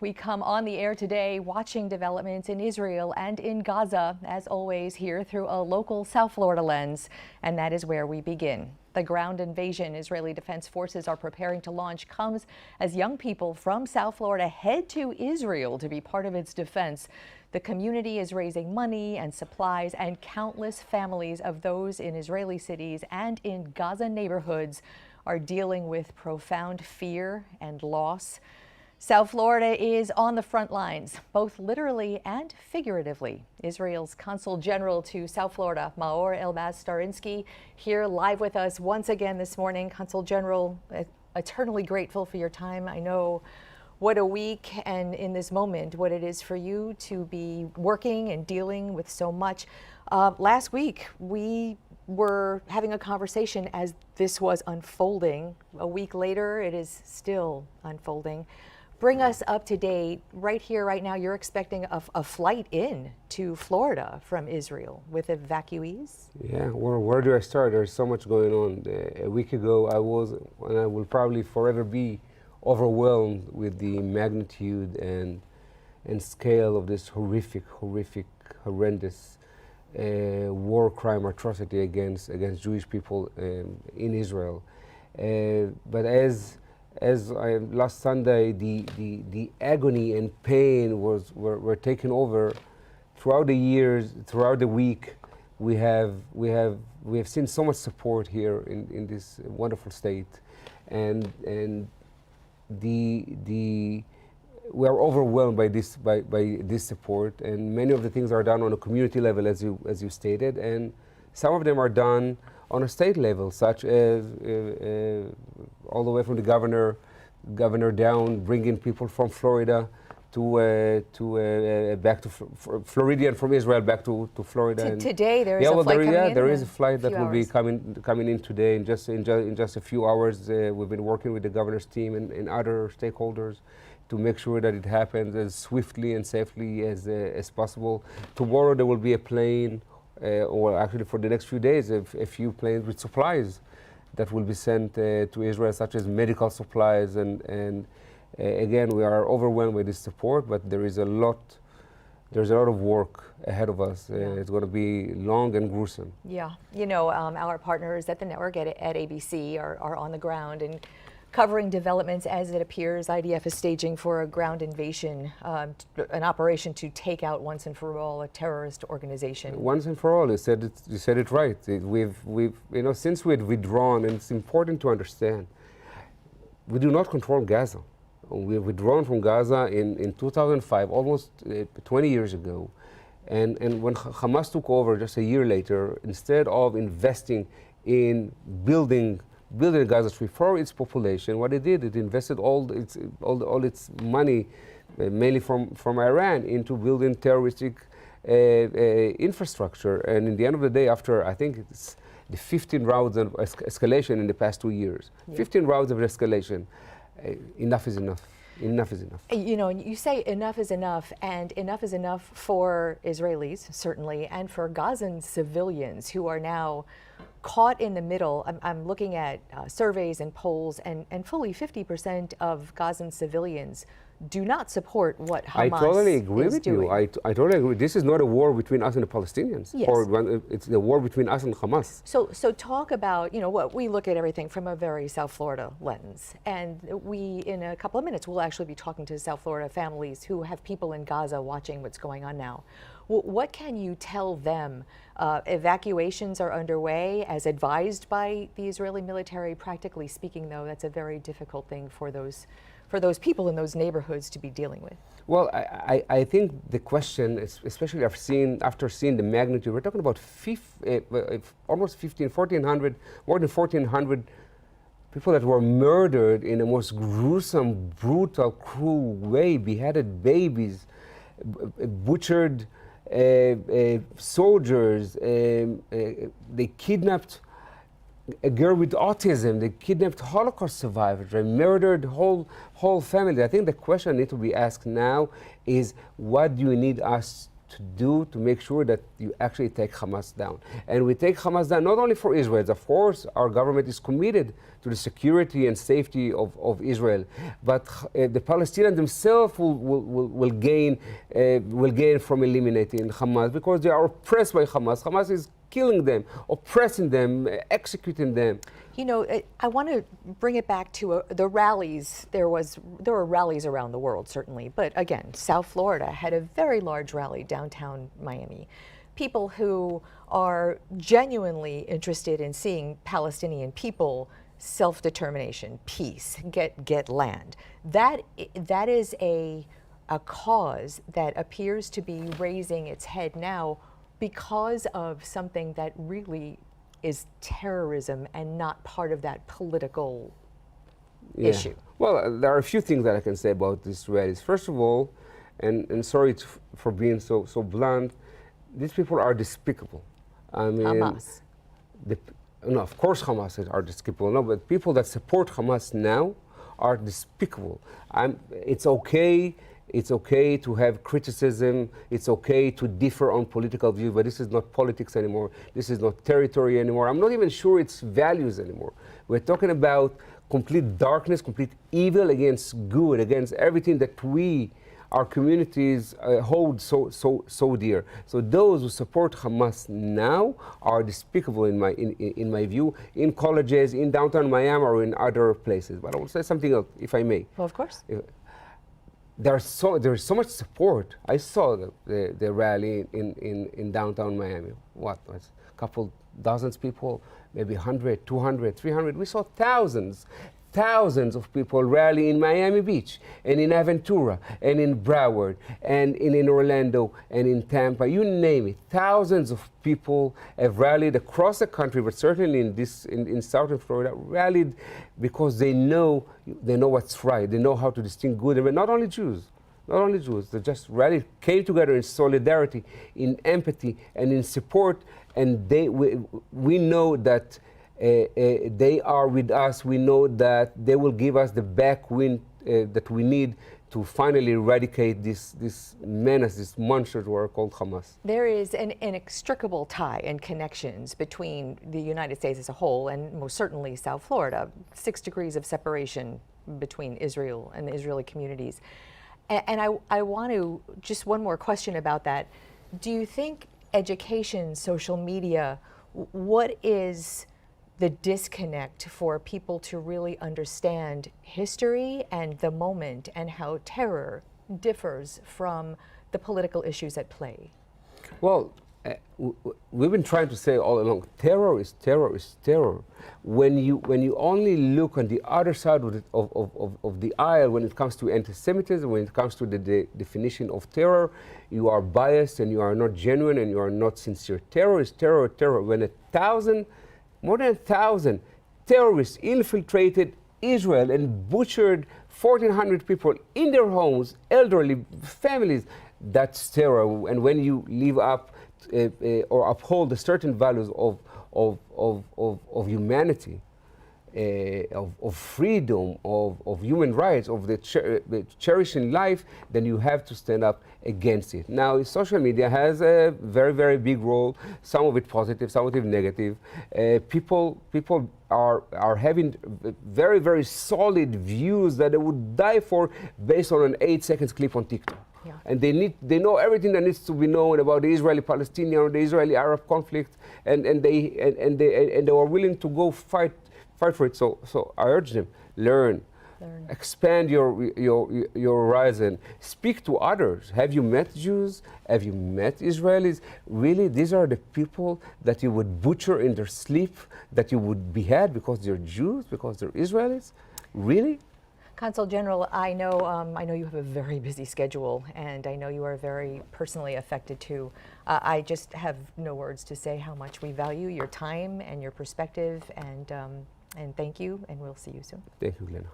We come on the air today watching developments in Israel and in Gaza, as always, here through a local South Florida lens. And that is where we begin. The ground invasion Israeli Defense Forces are preparing to launch comes as young people from South Florida head to Israel to be part of its defense. The community is raising money and supplies, and countless families of those in Israeli cities and in Gaza neighborhoods are dealing with profound fear and loss. South Florida is on the front lines, both literally and figuratively. Israel's Consul General to South Florida, Maor Elbaz Starinsky, here live with us once again this morning. Consul General, eternally grateful for your time. I know what a week and in this moment what it is for you to be working and dealing with so much. Last week, we were having a conversation as this was unfolding. A week later, it is still unfolding. Bring us up to date. Right here, right now, you're expecting a flight in to Florida from Israel with evacuees? Yeah, where do I start? There's so much going on. A week ago, I was, and I will probably forever be, overwhelmed with the magnitude and scale of this horrific, horrendous war crime atrocity against Jewish people in Israel. But as last Sunday, the agony and pain were taken over. Throughout the years, throughout the week, we have seen so much support here in this wonderful state, and we are overwhelmed by this support. And many of the things are done on a community level, as you stated, and some of them are done on a state level, such as all the way from the governor down, bringing people from Florida back to Florida, and from Israel back to Florida. Today there is a flight coming in? There is a flight that will be coming in today in just a few hours. We've been working with the governor's team and other stakeholders to make sure that it happens as swiftly and safely as possible. Tomorrow there will be a plane, or actually for the next few days, a few planes with supplies that will be sent to Israel, such as medical supplies. And again, we are overwhelmed with this support, but there's a lot of work ahead of us. It's going to be long and gruesome. Yeah, you know, our partners at the network at ABC are on the ground and covering developments as it appears IDF is staging for a ground invasion, an operation to take out once and for all a terrorist organization. Once and for all, you said it right. We've since we had withdrawn, and it's important to understand, we do not control Gaza. We've withdrawn from Gaza in 2005, almost 20 years ago. And when Hamas took over just a year later, instead of investing in building the Gaza Strip for its population, what it did, it invested all its money, mainly from Iran, into building terroristic infrastructure. And in the end of the day, after I think it's the 15 rounds of escalation in the past 2 years, 15 rounds of escalation, enough is enough. Enough is enough. You know, you say enough is enough, and enough is enough for Israelis, certainly, and for Gazan civilians who are now caught in the middle. I'm looking at surveys and polls, and fully 50% of Gazan civilians do not support what Hamas is doing. I totally agree with you. I totally agree. This is not a war between us and the Palestinians. Yes. Or it's a war between us and Hamas. So talk about, you know, what we look at everything from a very South Florida lens. And we, in a couple of minutes, we'll actually be talking to South Florida families who have people in Gaza watching what's going on now. What can you tell them? Evacuations are underway as advised by the Israeli military. Practically speaking, though, that's a very difficult thing for those people in those neighborhoods to be dealing with. Well, I think the question, especially after seeing the magnitude, we're talking about almost 1,400, more than 1,400 people that were murdered in the most gruesome, brutal, cruel way, beheaded babies, butchered soldiers, they kidnapped a girl with autism, they kidnapped Holocaust survivors, they murdered whole family. I think the question that needs to be asked now is, what do you need us to do to make sure that you actually take Hamas down. And we take Hamas down not only for Israel. Of course, our government is committed to the security and safety of Israel, but the Palestinians themselves will gain from eliminating Hamas, because they are oppressed by Hamas. Hamas is killing them, oppressing them, executing them. You know, I want to bring it back to the rallies. There were rallies around the world, certainly, but again, South Florida had a very large rally downtown Miami. People who are genuinely interested in seeing Palestinian people self-determination, peace, get land. That is a cause that appears to be raising its head now because of something that really is terrorism and not part of that political issue. Well, there are a few things that I can say about these rallies. First of all, and sorry for being so blunt, these people are despicable. I mean, Hamas. No, of course Hamas are despicable. No, but people that support Hamas now are despicable. It's okay to have criticism. It's okay to differ on political views, but this is not politics anymore. This is not territory anymore. I'm not even sure it's values anymore. We're talking about complete darkness, complete evil against good, against everything that our communities hold so dear. So those who support Hamas now are despicable in my view, in colleges, in downtown Miami, or in other places. But I will say something else, if I may. Well, of course. There is so much support. I saw the rally in downtown Miami. What was a couple dozens people, maybe 100, 200, 300. We saw thousands of people rally in Miami Beach and in Aventura and in Broward and in Orlando and in Tampa. You name it. Thousands of people have rallied across the country, but certainly in southern Florida, rallied because they know what's right. They know how to distinguish good and bad. Not only Jews. They just rallied, came together in solidarity, in empathy, and in support. And we know that they are with us. We know that they will give us the backwind that we need to finally eradicate this menace, this monster who are called Hamas. There is an inextricable tie and connections between the United States as a whole and most certainly South Florida, 6 degrees of separation between Israel and the Israeli communities. And I want to, just one more question about that. Do you think education, social media, what is the disconnect for people to really understand history and the moment and how terror differs from the political issues at play? Well, we've been trying to say all along, terror is terror. When you only look on the other side of the aisle when it comes to anti-Semitism, when it comes to the definition of terror, you are biased and you are not genuine and you are not sincere. Terror is terror. When more than 1,000 terrorists infiltrated Israel and butchered 1,400 people in their homes, elderly families, that's terror. And when you live up or uphold the certain values of humanity, of freedom, of human rights, of the cherishing life, then you have to stand up against it. Now, social media has a very, very big role, some of it positive, some of it negative. People are having very, very solid views that they would die for based on an 8-second clip on TikTok. Yeah. And they know everything that needs to be known about the Israeli-Palestinian or the Israeli-Arab conflict, and they are willing to go fight for it. So I urge them, learn. Expand your horizon. Speak to others. Have you met Jews? Have you met Israelis? Really, these are the people that you would butcher in their sleep, that you would behead because they're Jews, because they're Israelis? Really? Consul General, I know you have a very busy schedule, and I know you are very personally affected too. I just have no words to say how much we value your time and your perspective, and thank you, and we'll see you soon. Thank you, Glenna.